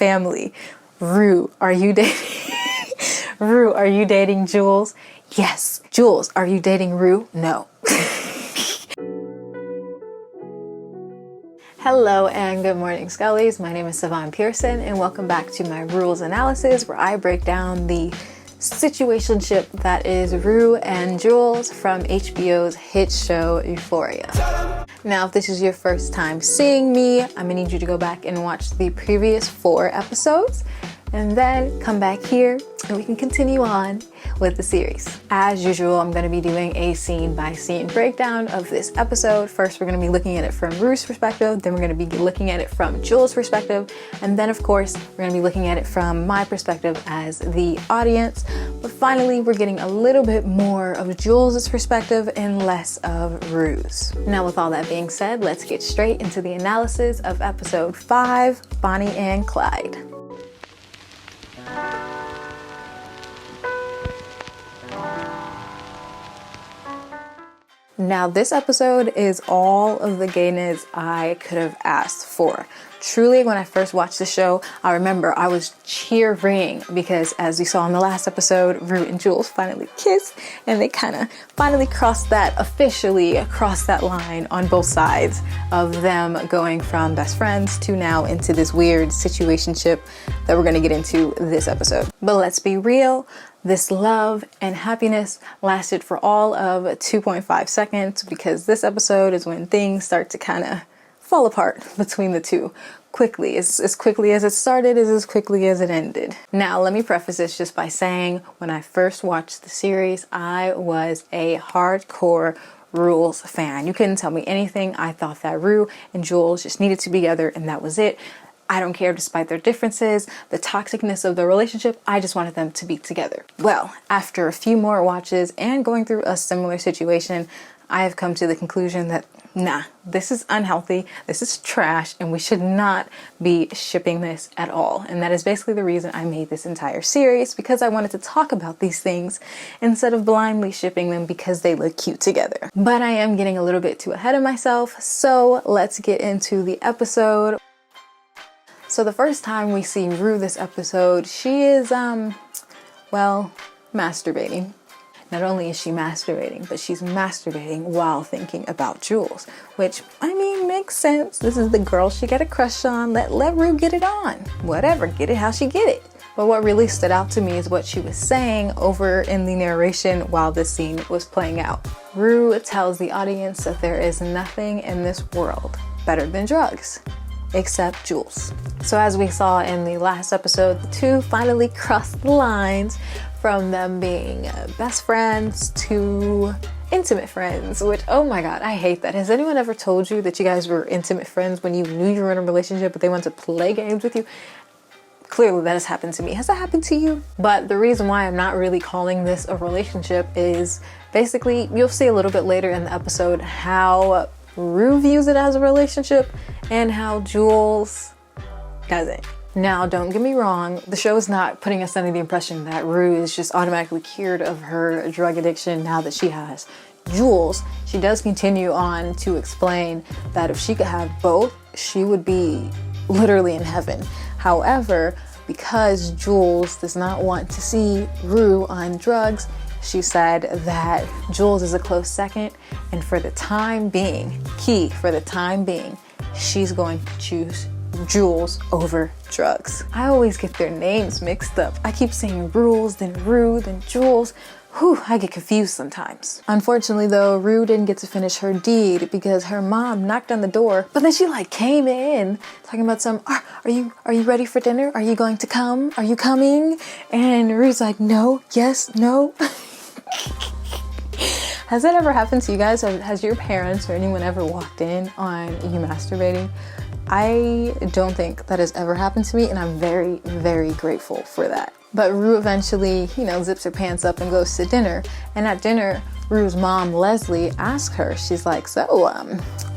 family. Rue, are you dating Rue, are you dating Jules? Yes. Jules, are you dating Rue? No. Hello and good morning, Skullies. My name is Savonne Pearson and welcome back to my rules analysis, where I break down the situationship that is Rue and Jules from HBO's hit show Euphoria. Now, if this is your first time seeing me, I'm gonna need you to go back and watch the previous 4 episodes and then come back here and we can continue on with the series. As usual, I'm going to be doing a scene by scene breakdown of this episode. First, we're going to be looking at it from Rue's perspective, then we're going to be looking at it from Jules' perspective, and then of course, we're going to be looking at it from my perspective as the audience. But finally, we're getting a little bit more of Jules' perspective and less of Rue's. Now, with all that being said, let's get straight into the analysis of episode 5, Bonnie and Clyde. Now, this episode is all of the gayness I could have asked for. Truly, when I first watched the show, I remember I was cheering because, as you saw in the last episode, Rue and Jules finally kissed and they kind of finally officially crossed that line on both sides of them going from best friends to now into this weird situationship that we're going to get into this episode. But let's be real. This love and happiness lasted for all of 2.5 seconds because this episode is when things start to kind of fall apart between the two quickly. As quickly as it started is as quickly as it ended. Now, let me preface this just by saying when I first watched the series, I was a hardcore Rules fan. You couldn't tell me anything. I thought that Rue and Jules just needed to be together and that was it. I don't care despite their differences, the toxicness of the relationship, I just wanted them to be together. Well, after a few more watches and going through a similar situation, I have come to the conclusion that nah, this is unhealthy, this is trash, and we should not be shipping this at all. And that is basically the reason I made this entire series, because I wanted to talk about these things instead of blindly shipping them because they look cute together. But I am getting a little bit too ahead of myself, so let's get into the episode. So the first time we see Rue this episode, she is, masturbating. Not only is she masturbating, but she's masturbating while thinking about Jules, which, I mean, makes sense. This is the girl she got a crush on. Let Rue get it on. Whatever, get it how she get it. But what really stood out to me is what she was saying over in the narration while this scene was playing out. Rue tells the audience that there is nothing in this world better than drugs, except Jules. So as we saw in the last episode, the two finally crossed the lines from them being best friends to intimate friends, which, oh my God, I hate that. Has anyone ever told you that you guys were intimate friends when you knew you were in a relationship but they wanted to play games with you? Clearly that has happened to me. Has that happened to you? But the reason why I'm not really calling this a relationship is basically, you'll see a little bit later in the episode how Rue views it as a relationship and how Jules doesn't. Now, don't get me wrong, the show is not putting us under the impression that Rue is just automatically cured of her drug addiction now that she has Jules. She does continue on to explain that if she could have both, she would be literally in heaven. However, because Jules does not want to see Rue on drugs, she said that Jules is a close second, and for the time being, she's going to choose Jules over drugs. I always get their names mixed up. I keep saying Rules, then Rue, then Jules. Whew, I get confused sometimes. Unfortunately though, Rue didn't get to finish her deed because her mom knocked on the door, but then she came in talking about are you ready for dinner? Are you going to come? Are you coming? And Rue's like, no, yes, no. Has that ever happened to you guys? Has your parents or anyone ever walked in on you masturbating? I don't think that has ever happened to me, and I'm very, very grateful for that. But Rue eventually, zips her pants up and goes to dinner. And at dinner, Rue's mom, Leslie, asked her, she's like, so,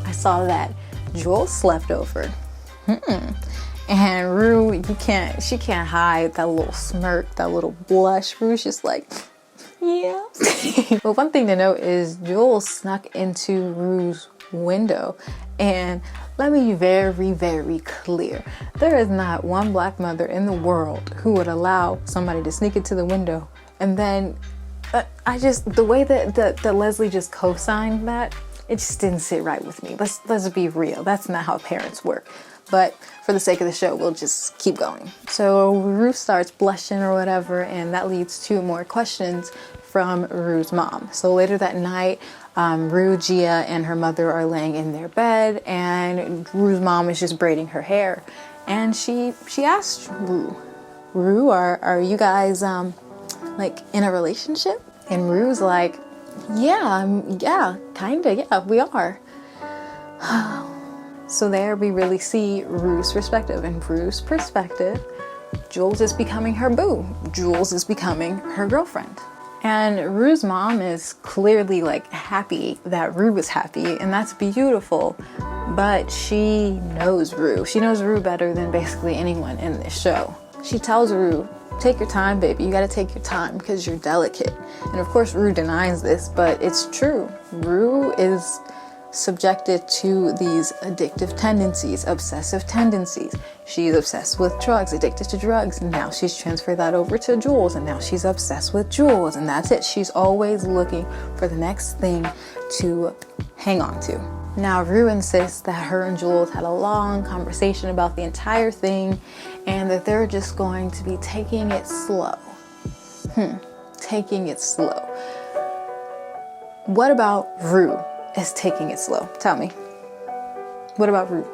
I saw that Jules slept over. And Rue, she can't hide that little smirk, that little blush. Rue's just like, yeah. But one thing to note is Jules snuck into Rue's window. And let me be very, very clear. There is not one black mother in the world who would allow somebody to sneak into the window. And then the way that Leslie just co-signed that, it just didn't sit right with me. Let's be real. That's not how parents work. But for the sake of the show, we'll just keep going. So Rue starts blushing or whatever, and that leads to more questions from Rue's mom. So later that night, Rue, Gia, and her mother are laying in their bed, and Rue's mom is just braiding her hair. And she asked Rue, are you guys like in a relationship? And Rue's like, yeah, kinda, yeah, we are. So there we really see Rue's perspective. In Rue's perspective, Jules is becoming her boo. Jules is becoming her girlfriend. And Rue's mom is clearly like happy that Rue is happy, and that's beautiful. But she knows Rue. She knows Rue better than basically anyone in this show. She tells Rue, take your time, baby. You gotta take your time because you're delicate. And of course, Rue denies this, but it's true. Rue is subjected to these addictive tendencies, obsessive tendencies. She's obsessed with drugs, addicted to drugs, and now she's transferred that over to Jules, and now she's obsessed with Jules, and that's it. She's always looking for the next thing to hang on to. Now, Rue insists that her and Jules had a long conversation about the entire thing, and that they're just going to be taking it slow. Taking it slow. What about Rue is taking it slow? Tell me. What about Rue?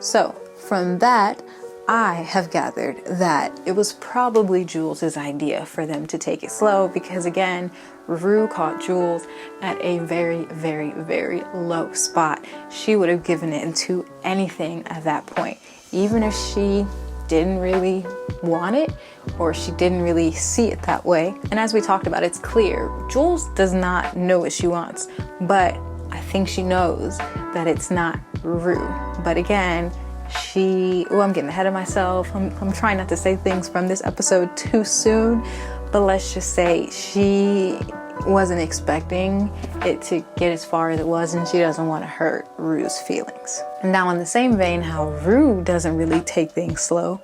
So, from that, I have gathered that it was probably Jules' idea for them to take it slow because, again, Rue caught Jules at a very, very, very low spot. She would have given in to anything at that point, even if she didn't really want it or she didn't really see it that way. And as we talked about, it's clear Jules does not know what she wants, but I think she knows that it's not Rue. But again, I'm getting ahead of myself. I'm trying not to say things from this episode too soon, but let's just say she wasn't expecting it to get as far as it was, and she doesn't want to hurt Rue's feelings. Now, in the same vein, how Rue doesn't really take things slow,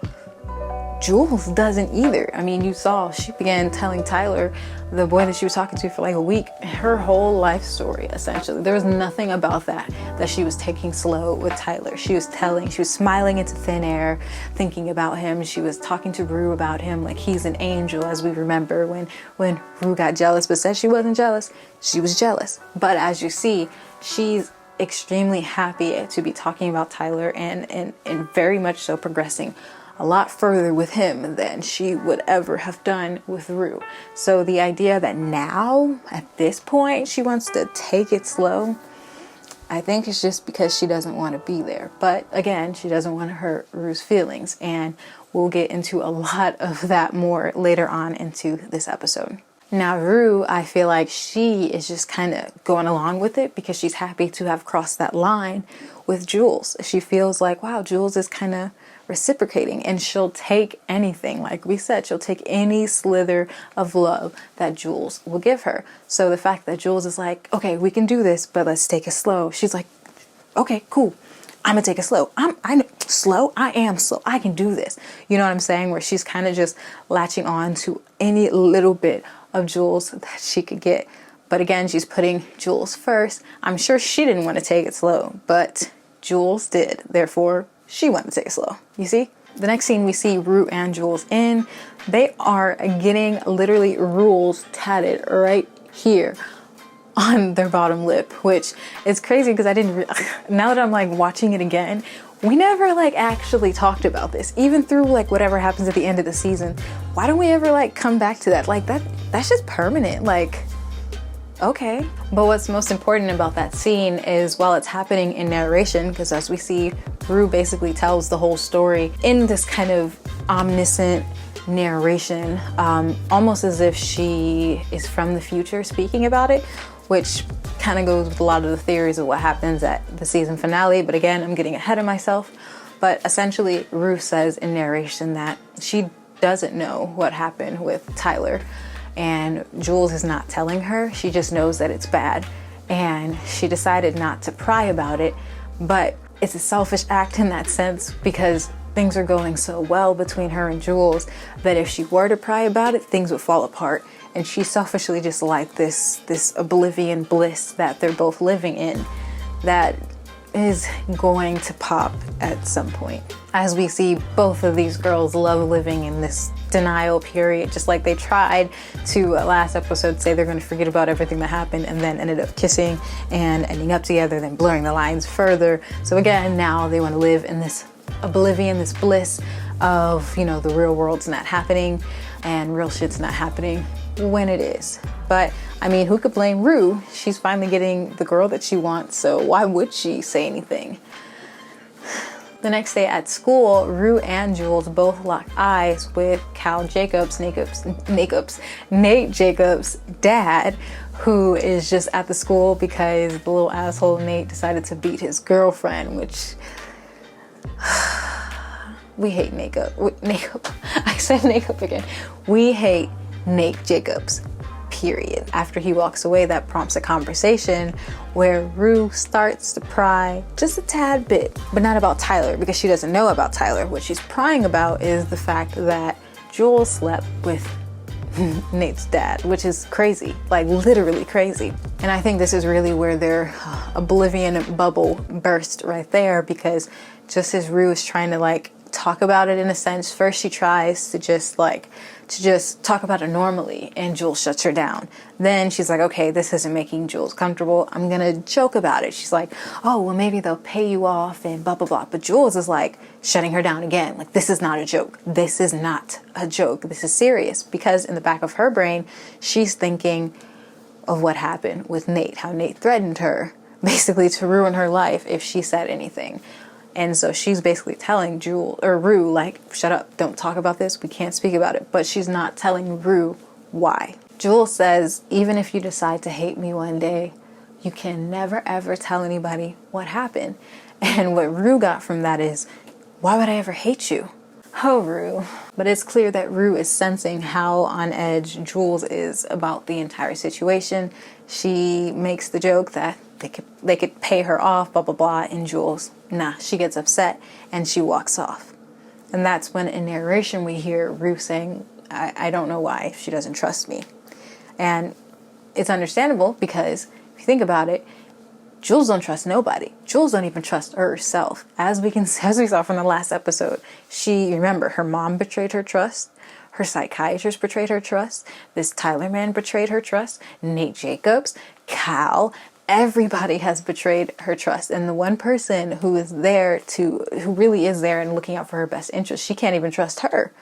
Jules doesn't either. I mean, you saw she began telling Tyler, the boy that she was talking to for like a week, her whole life story, essentially. There was nothing about that she was taking slow with Tyler. She was smiling into thin air, thinking about him. She was talking to Rue about him like he's an angel, as we remember when Rue got jealous, but said she wasn't jealous. She was jealous. But as you see, she's extremely happy to be talking about Tyler and very much so progressing a lot further with him than she would ever have done with Rue. So the idea that now, at this point, she wants to take it slow, I think it's just because she doesn't want to be there. But again, she doesn't want to hurt Rue's feelings, and we'll get into a lot of that more later on into this episode. Now, Rue, I feel like she is just kind of going along with it because she's happy to have crossed that line with Jules. She feels like, wow, Jules is kind of reciprocating, and she'll take anything. Like we said, she'll take any slither of love that Jules will give her. So the fact that Jules is like, okay, we can do this, but let's take it slow. She's like, okay, cool. I'm gonna take it slow. I am slow. I can do this. You know what I'm saying? Where she's kind of just latching on to any little bit of Jules that she could get. But again, she's putting Jules first. I'm sure she didn't want to take it slow, but Jules did. Therefore, she wanted to take it slow. You see? The next scene we see Rue and Jules in. They are getting literally rules tatted right here on their bottom lip, which is crazy because I didn't now that I'm like watching it again, we never like actually talked about this. Even through like whatever happens at the end of the season, why don't we ever like come back to that? Like that's just permanent. Like, okay. But what's most important about that scene is while it's happening in narration, because as we see, Rue basically tells the whole story in this kind of omniscient narration, almost as if she is from the future speaking about it, which kind of goes with a lot of the theories of what happens at the season finale. But again, I'm getting ahead of myself. But essentially, Rue says in narration that she doesn't know what happened with Tyler, and Jules is not telling her. She just knows that it's bad. and she decided not to pry about it. But it's a selfish act in that sense, because things are going so well between her and Jules that if she were to pry about it, things would fall apart. And she selfishly just liked this oblivion bliss that they're both living in that is going to pop at some point. As we see both of these girls love living in this denial period, just like they tried to last episode say they're going to forget about everything that happened and then ended up kissing and ending up together, then blurring the lines further. So again, now they want to live in this oblivion, this bliss of, you know, the real world's not happening and real shit's not happening when it is. But I mean, who could blame Rue? She's finally getting the girl that she wants, so why would she say anything? The next day at school, Rue and Jules both lock eyes with Nate Jacobs' dad, who is just at the school because the little asshole Nate decided to beat his girlfriend, which we hate I said Jacob again. We hate Nate Jacobs, period. After he walks away, that prompts a conversation where Rue starts to pry just a tad bit, but not about Tyler, because she doesn't know about Tyler. What she's prying about is the fact that Jules slept with Nate's dad, which is crazy, like literally crazy. And I think this is really where their oblivion bubble burst right there, because just as Rue is trying to like talk about it in a sense, first she tries to just talk about it normally, and Jules shuts her down. Then she's like, okay, this isn't making Jules comfortable, I'm gonna joke about it. She's like, oh, well, maybe they'll pay you off and blah, blah, blah. But Jules is like shutting her down again. Like, this is not a joke. This is not a joke. This is serious. Because in the back of her brain, she's thinking of what happened with Nate, how Nate threatened her basically to ruin her life if she said anything. And so she's basically telling Rue, like, shut up, don't talk about this, we can't speak about it. But she's not telling Rue why. Jules says, even if you decide to hate me one day, you can never ever tell anybody what happened. And what Rue got from that is, why would I ever hate you? Oh, Rue. But it's clear that Rue is sensing how on edge Jules is about the entire situation. She makes the joke that they could pay her off, blah, blah, blah, and Jules, nah, she gets upset and she walks off. And that's when in narration we hear Rue saying, I don't know why she doesn't trust me. And it's understandable, because if you think about it, Jules don't trust nobody. Jules don't even trust herself. As we saw from the last episode, remember, her mom betrayed her trust. Her psychiatrist betrayed her trust. This Tyler man betrayed her trust. Nate Jacobs, Cal, everybody has betrayed her trust. And the one person who really is there and looking out for her best interest, she can't even trust her,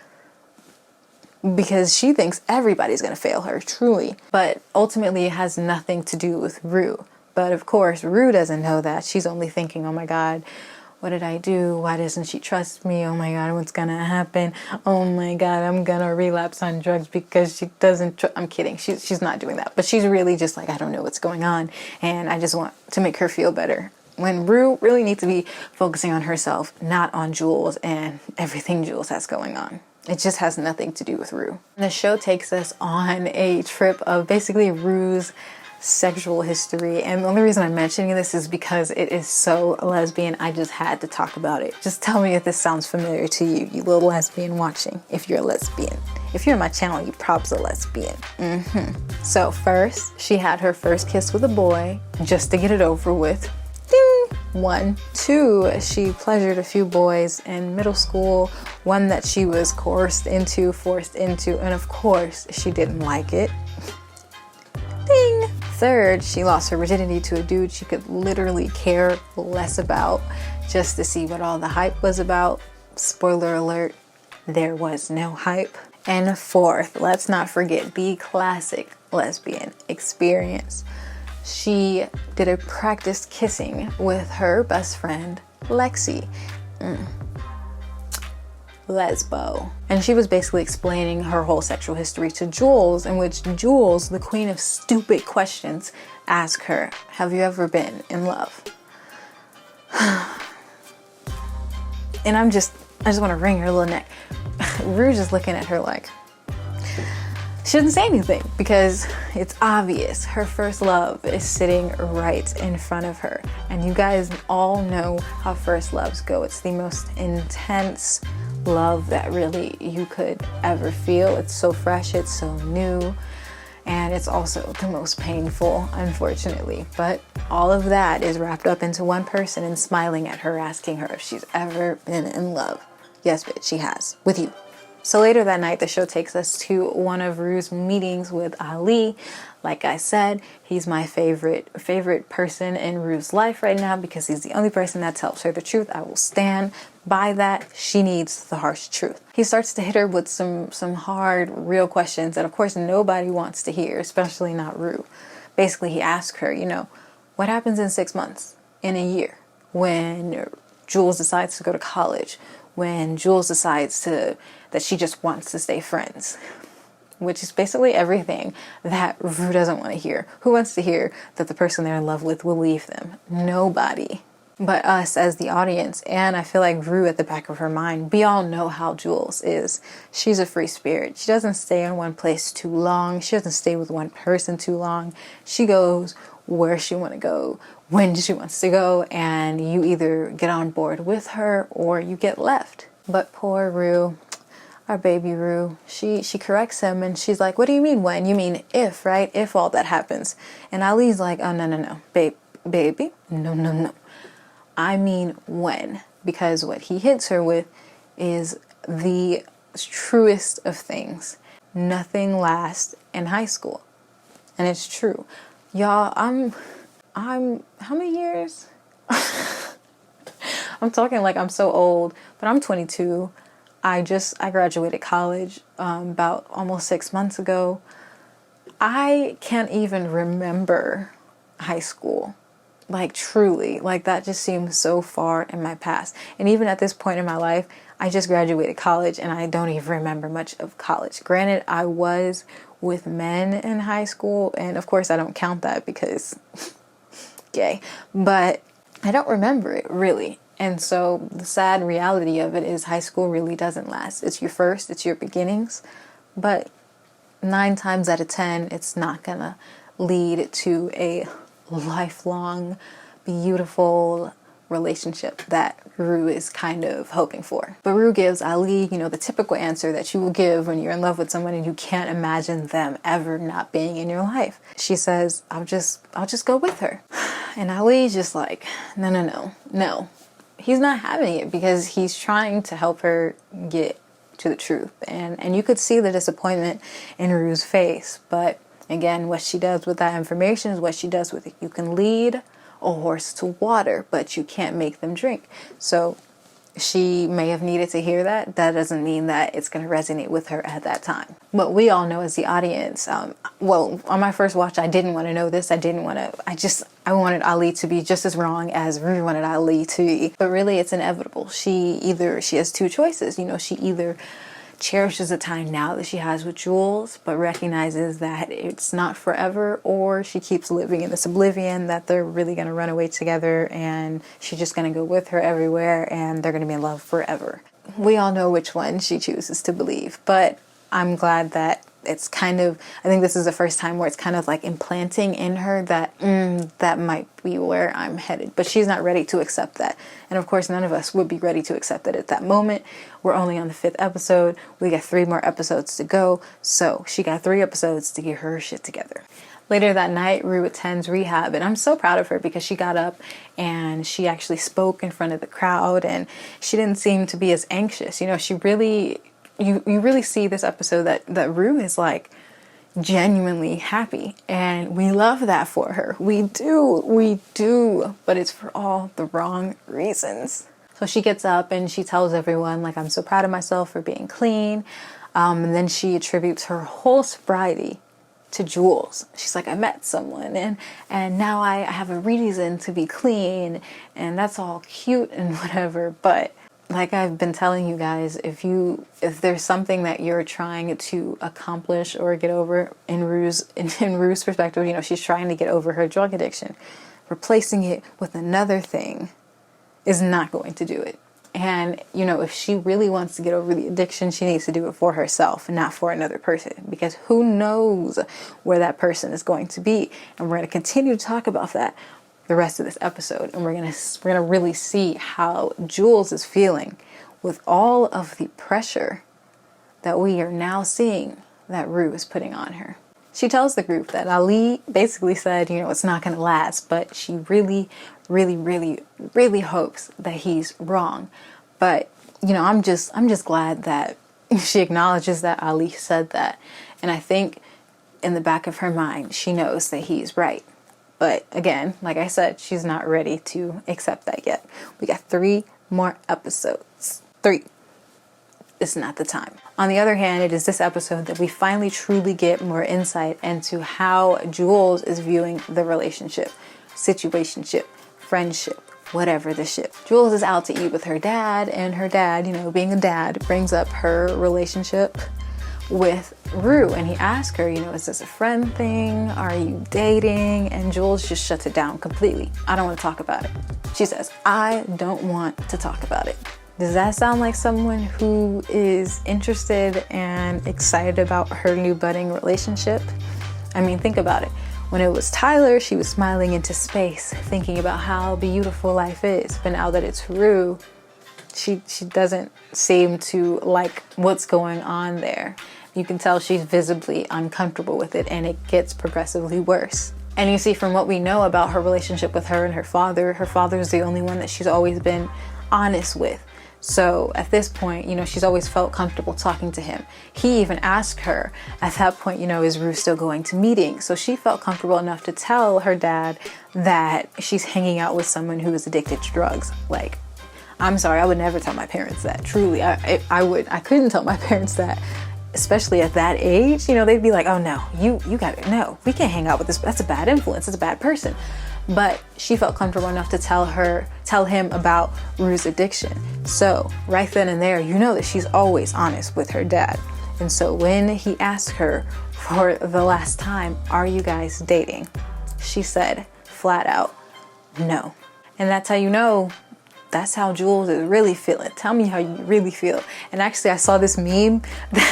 because she thinks everybody's going to fail her, truly. But ultimately, it has nothing to do with Rue. But of course, Rue doesn't know that. She's only thinking, oh my God, what did I do? Why doesn't she trust me? Oh my God, what's gonna happen? Oh my God, I'm gonna relapse on drugs because she doesn't I'm kidding. She's not doing that. But she's really just like, I don't know what's going on, and I just want to make her feel better. When Rue really needs to be focusing on herself, not on Jules and everything Jules has going on. It just has nothing to do with Rue. The show takes us on a trip of basically Rue's sexual history, and the only reason I'm mentioning this is because it is so lesbian. I just had to talk about it. Just tell me if this sounds familiar to you, you little lesbian watching, if you're a lesbian. If you're on my channel, you probably a lesbian. So first, she had her first kiss with a boy just to get it over with. Ding! 1. 2, she pleasured a few boys in middle school, one that she was forced into, and of course, she didn't like it. Ding! 3rd, she lost her virginity to a dude she could literally care less about, just to see what all the hype was about. Spoiler alert, there was no hype. And 4th, let's not forget the classic lesbian experience. She did a practice kissing with her best friend, Lexi. Lesbo. And she was basically explaining her whole sexual history to Jules, in which Jules, the queen of stupid questions, asked her, have you ever been in love? And I just want to wring her little neck. Rue's just looking at her like, She doesn't say anything because it's obvious her first love is sitting right in front of her. And you guys all know how first loves go. It's the most intense love that really you could ever feel. It's so fresh, it's so new, and it's also the most painful, unfortunately. But all of that is wrapped up into one person and smiling at her, asking her if she's ever been in love. Yes, bitch, she has, with you. So later that night, the show takes us to one of Rue's meetings with Ali. Like I said, he's my favorite person in Rue's life right now because he's the only person that tells her the truth. I will stand by that. She needs the harsh truth. He starts to hit her with some hard, real questions that, of course, nobody wants to hear, especially not Rue. Basically, he asks her, what happens in 6 months, in a year, when Jules decides to go to college, when Jules decides that she just wants to stay friends, which is basically everything that Rue doesn't want to hear. Who wants to hear that the person they're in love with will leave them? Nobody. But us as the audience, and I feel like Rue at the back of her mind, we all know how Jules is. She's a free spirit. She doesn't stay in one place too long. She doesn't stay with one person too long. She goes where she wants to go, when she wants to go, and you either get on board with her or you get left. But poor Rue, our baby Rue, she corrects him and she's like, what do you mean when? You mean if, right? If all that happens. And Ali's like, oh, no, baby, no. I mean when. Because what he hits her with is the truest of things. Nothing lasts in high school. And it's true. Y'all, I'm how many years? I'm talking like I'm so old, but I'm 22. I graduated college about almost 6 months ago. I can't even remember high school. Like truly, like that just seems so far in my past. And even at this point in my life, I just graduated college and I don't even remember much of college. Granted, I was with men in high school, and of course I don't count that because gay, but I don't remember it really. And so the sad reality of it is high school really doesn't last. It's your first, it's your beginnings, but 9 times out of 10, it's not gonna lead to a lifelong, beautiful relationship that Rue is kind of hoping for. But Rue gives Ali, the typical answer that you will give when you're in love with someone and you can't imagine them ever not being in your life. She says, I'll just go with her. And Ali's just like, no. He's not having it because he's trying to help her get to the truth. And you could see the disappointment in Rue's face. But again, what she does with that information is what she does with it. You can lead a horse to water, but you can't make them drink. So she may have needed to hear that. That doesn't mean that it's going to resonate with her at that time. But we all know as the audience, on my first watch, I didn't want to know this. I wanted Ali to be just as wrong as Rue wanted Ali to be. But really, it's inevitable. She has 2 choices. She either cherishes the time now that she has with Jules, but recognizes that it's not forever, or she keeps living in this oblivion that they're really going to run away together and she's just going to go with her everywhere and they're going to be in love forever. We all know which one she chooses to believe, but I'm glad that it's I think this is the first time where it's kind of like implanting in her that that might be where I'm headed. But she's not ready to accept that. And of course, none of us would be ready to accept it at that moment. We're only on the 5th episode. We got 3 more episodes to go. So she got 3 episodes to get her shit together. Later that night, Rue attends rehab, and I'm so proud of her because she got up and she actually spoke in front of the crowd, and she didn't seem to be as anxious. She really... You really see this episode that Rue is like genuinely happy, and we love that for her. We do, but it's for all the wrong reasons. So she gets up and she tells everyone, like, I'm so proud of myself for being clean. And then she attributes her whole sobriety to Jules. She's like, I met someone and now I have a reason to be clean, and that's all cute and whatever, but like I've been telling you guys, if there's something that you're trying to accomplish or get over, in Rue's perspective, she's trying to get over her drug addiction. Replacing it with another thing is not going to do it. And, you know, if she really wants to get over the addiction, she needs to do it for herself and not for another person, because who knows where that person is going to be. And we're going to continue to talk about that the rest of this episode. And we're going to really see how Jules is feeling with all of the pressure that we are now seeing that Rue is putting on her. She tells the group that Ali basically said, you know, it's not going to last, but she really, really, really, really hopes that he's wrong. But, you know, I'm just glad that she acknowledges that Ali said that. And I think in the back of her mind, she knows that he's right. But again, like I said, she's not ready to accept that yet. We got 3 more episodes. 3. It's not the time. On the other hand, it is this episode that we finally truly get more insight into how Jules is viewing the relationship, situationship, friendship, whatever the ship. Jules is out to eat with her dad, and her dad, you know, being a dad, brings up her relationship with Rue, and he asks her, you know, is this a friend thing? Are you dating? And Jules just shuts it down completely. I don't want to talk about it. She says, I don't want to talk about it. Does that sound like someone who is interested and excited about her new budding relationship? I mean, think about it. When it was Tyler, she was smiling into space, thinking about how beautiful life is. But now that it's Rue, she doesn't seem to like what's going on there. You can tell she's visibly uncomfortable with it, and it gets progressively worse. And you see, from what we know about her relationship with her and her father is the only one that she's always been honest with. So at this point, you know, she's always felt comfortable talking to him. He even asked her at that point, you know, is Rue still going to meetings? So she felt comfortable enough to tell her dad that she's hanging out with someone who is addicted to drugs. Like, I'm sorry, I would never tell my parents that. Truly, I couldn't tell my parents that, especially at that age. You know, they'd be like, oh no, you gotta, no, we can't hang out with this. That's a bad influence. It's a bad person. But she felt comfortable enough to tell him about Rue's addiction. So right then and there, you know that she's always honest with her dad. And so when he asked her for the last time, are you guys dating? She said flat out, no. And that's how you know that's how Jules is really feeling. Tell me how you really feel. And actually, I saw this meme.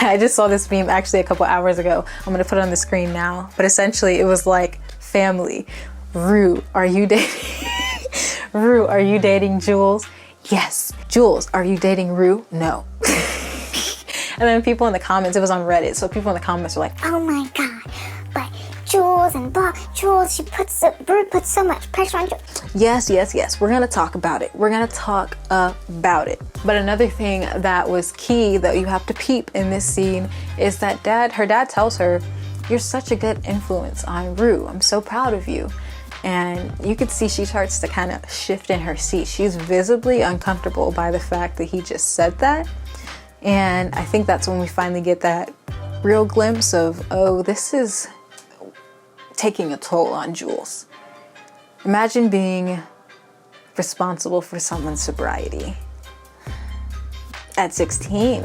I just saw this meme actually a couple hours ago. I'm gonna put it on the screen now. But essentially, it was like, family. Rue, are you dating? Rue, are you dating Jules? Yes. Jules, are you dating Rue? No. And then people in the comments, it was on Reddit, so people in the comments were like, oh my god, but Jules and blah, Jules, Rue puts so much pressure on Jules. Yes. We're gonna talk about it. We're gonna talk about it. But another thing that was key that you have to peep in this scene is that her dad tells her, you're such a good influence on Rue. I'm so proud of you. And you could see she starts to kind of shift in her seat. She's visibly uncomfortable by the fact that he just said that. And I think that's when we finally get that real glimpse of, oh, this is taking a toll on Jules. Imagine being responsible for someone's sobriety at 16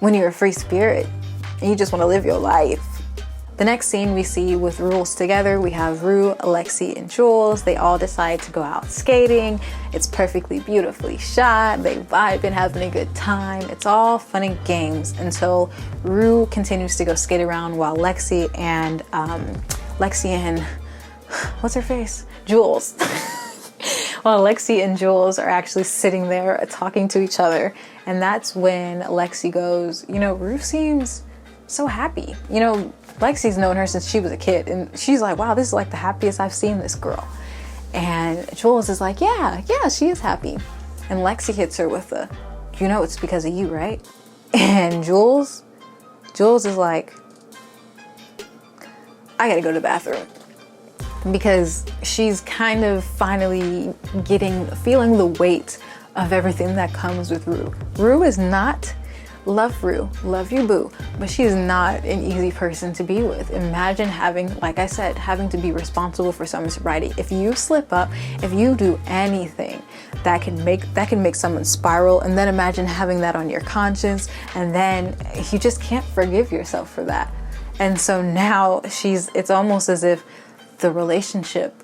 when you're a free spirit and you just want to live your life. The next scene we see with Rules together, we have Rue, Alexi, and Jules. They all decide to go out skating. It's perfectly beautifully shot. They vibe and having a good time. It's all fun and games until Rue continues to go skate around while Lexi and what's her face? Jules. While Lexi and Jules are actually sitting there talking to each other. And that's when Lexi goes, you know, Rue seems so happy. You know, Lexi's known her since she was a kid, and she's like, wow, this is like the happiest I've seen this girl. And Jules is like, yeah, she is happy. And Lexi hits her with the, you know, it's because of you, right? And Jules is like, I gotta go to the bathroom. Because she's kind of finally feeling the weight of everything that comes with Rue. Rue is not, love Rue, love you boo, but she is not an easy person to be with. Imagine having, like I said, having to be responsible for someone's sobriety. If you slip up, if you do anything that can make someone spiral, and then imagine having that on your conscience, and then you just can't forgive yourself for that. And so now it's almost as if the relationship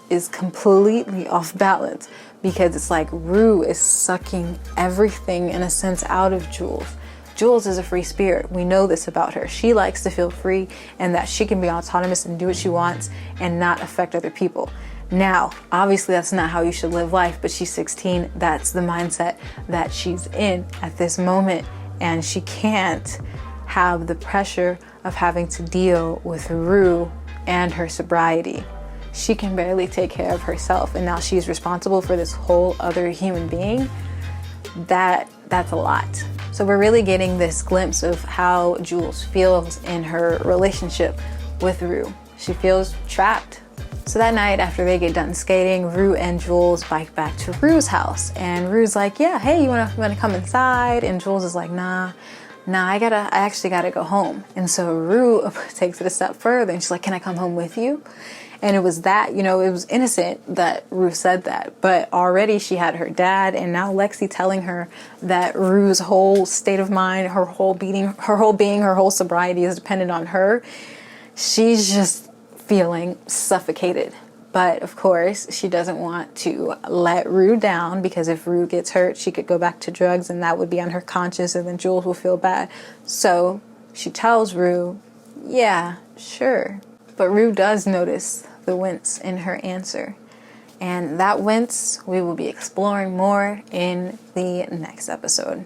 is completely off balance because it's like Rue is sucking everything in a sense out of Jules. Jules is a free spirit. We know this about her. She likes to feel free and that she can be autonomous and do what she wants and not affect other people. Now, obviously that's not how you should live life, but she's 16. That's the mindset that she's in at this moment. And she can't have the pressure of having to deal with Rue and her sobriety. She can barely take care of herself, and now she's responsible for this whole other human being. That's a lot. So we're really getting this glimpse of how Jules feels in her relationship with Rue. She feels trapped. So that night after they get done skating, Rue and Jules bike back to Rue's house. And Rue's like, yeah, hey, you wanna come inside? And Jules is like, nah, I actually gotta go home. And so Rue takes it a step further and she's like, can I come home with you? And it was that, it was innocent that Rue said that, but already she had her dad and now Lexi telling her that Rue's whole state of mind, her whole being, her whole sobriety is dependent on her. She's just feeling suffocated. But of course, she doesn't want to let Rue down, because if Rue gets hurt, she could go back to drugs and that would be on her conscience and then Jules will feel bad. So she tells Rue, yeah, sure. But Rue does notice the wince in her answer. And that wince we will be exploring more in the next episode.